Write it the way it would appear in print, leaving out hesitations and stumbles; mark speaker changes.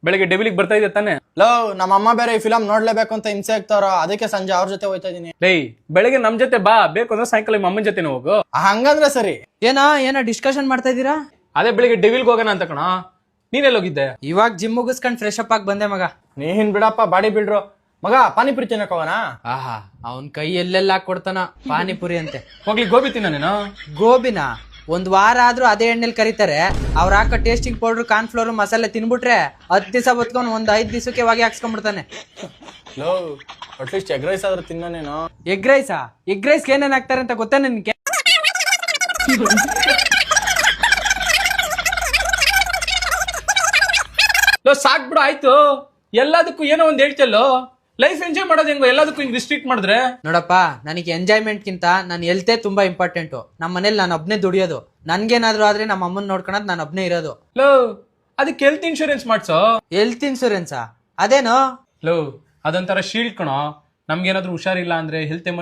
Speaker 1: ಬೆಳಗ್ಗೆ ಡೆವಿಲಿಗೆ ಬರ್ತಾ ಇದೆ ತಾನೆ?
Speaker 2: ಲೋ ನಮ್ಮ ಅಮ್ಮ ಬೇರೆ ಈ ಫಿಲಮ್ ನೋಡ್ಲೇಬೇಕು ಅಂತ ಹಿಂಸೆ ಆಗ್ತಾರ, ಅದಕ್ಕೆ ಸಂಜೆ ಅವ್ರ ಜೊತೆ ಹೋಯ್ತಾ ಇದೀನಿ.
Speaker 1: ಬೆಳಗ್ಗೆ ನಮ್ ಜೊತೆ ಬಾ, ಬೇಕು ಅಂದ್ರೆ ಸಾಯಂಕಾಲ ನಿಮ್ಮ ಅಮ್ಮನ ಜೊತೆ ಹೋಗು.
Speaker 2: ಹಂಗಂದ್ರೆ ಸರಿ.
Speaker 3: ಏನೋ ಡಿಸ್ಕಷನ್ ಮಾಡ್ತಾ ಇದೀರಾ?
Speaker 1: ಅದೇ ಬೆಳಿಗ್ಗೆ ಡೆವಿಲ್ಗೆ ಹೋಗೋಣ ಅಂತ ಕಣ. ನೀನೆಲ್ಲ ಹೋಗಿದ್ದೆ?
Speaker 3: ಇವಾಗ ಜಿಮ್ ಮುಗಿಸ್ಕೊಂಡ್ ಫ್ರೆಶ್ ಅಪ್ ಆಗಿ ಬಂದೆ ಮಗ.
Speaker 2: ನೀನ್ ಬಿಡಪ್ಪ ಬಾಡಿ ಬಿಲ್ಡ್ರು. ಮಗ ಪಾನಿಪುರಿ ತಿನ್ನಕ್ ಹೋಗೋಣ?
Speaker 3: ಆಹಾ, ಅವನ್ ಕೈ ಎಲ್ಲೆಲ್ಲ ಕೊಡ್ತಾನ ಪಾನಿಪುರಿ ಅಂತೆ.
Speaker 1: ಹೋಗ್ಲಿ ಗೋಬಿ ತಿನ್ನ ನೀನು.
Speaker 3: ಗೋಬಿನ ಒಂದ್ ವಾರ ಆದ್ರೂ ಅದೇ ಎಣ್ಣೆಲಿ ಕರೀತಾರೆ. ಅವ್ರ ಹಾಕ ಟೇಸ್ಟಿಂಗ್ ಪೌಡರ್, ಕಾರ್ನ್ ಫ್ಲೋರ್, ಮಸಾಲೆ ತಿನ್ಬಿಟ್ರೆ 10 ದಿವಸ ಬತ್ಕೊಂಡ್ 5 ದಿವಸಕ್ಕೆ ಹೊಗೆ ಹಾಕ್ಸ್ಕೊಂಡ್ಬಿಡ್ತಾನೆ.
Speaker 2: ಲೋ ಅಟ್ಲೀಸ್ಟ್ ಎಗ್ ರೈಸ್ ಆದ್ರೂ ತಿನ್ನ ನೀನು.
Speaker 3: ಎಗ್ ರೈಸಾ? ಎಗ್ ರೈಸ್ ಏನೇನ್ ಹಾಕ್ತಾರೆ ಅಂತ ಗೊತ್ತಾ ನಿನ್ಗೆ?
Speaker 1: ಸಾಕ್ ಬಿಡು ಆಯ್ತು. ಎಲ್ಲದಕ್ಕೂ ಏನೋ ಒಂದ್ ಹೇಳ್ತಲ್ಲೋ. ಲೈಫ್ ಎಂಜಾಯ್ ಮಾಡೋದು ಹೆಂಗೋ, ಎಲ್ಲದಕ್ಕೂ ಹಿಂಗ್ ರಿಸ್ಟ್ರಿಕ್ಟ್ ಮಾಡಿದ್ರೆ?
Speaker 3: ನೋಡಪ್ಪ, ನನಗೆ ಎಂಜಾಯ್ಮೆಂಟ್ ಗಿಂತ ನನ್ನ ಹೆಲ್ತೇ ತುಂಬಾ ಇಂಪಾರ್ಟೆಂಟು. ನಮ್ಮ ಮನೇಲಿ ನಾನು ಒಬ್ನೇ ದುಡಿಯೋದು. ನನ್ಗೇನಾದ್ರೂ ಆದ್ರೆ ನಮ್ಮ ಅಮ್ಮನ್ ನೋಡ್ಕೊಳದ್ ನಾನು ಒಬ್ನೇ ಇರೋದು.
Speaker 1: ಅದಕ್ಕೆ ಹೆಲ್ತ್ ಇನ್ಶೂರೆನ್ಸ್ ಮಾಡ್ಸೋ.
Speaker 3: ಹೆಲ್ತ್ ಇನ್ಶೂರೆನ್ಸಾ? ಅದೇನೋ?
Speaker 1: ಅದೊಂಥರ ಶೀಲ್ಡ್ ಕಣೋ. ನಮ್ಗೇನಾದ್ರೂ ಹುಷಾರಿಲ್ಲ ಅಂದ್ರೆ ಹೆಲ್ತ್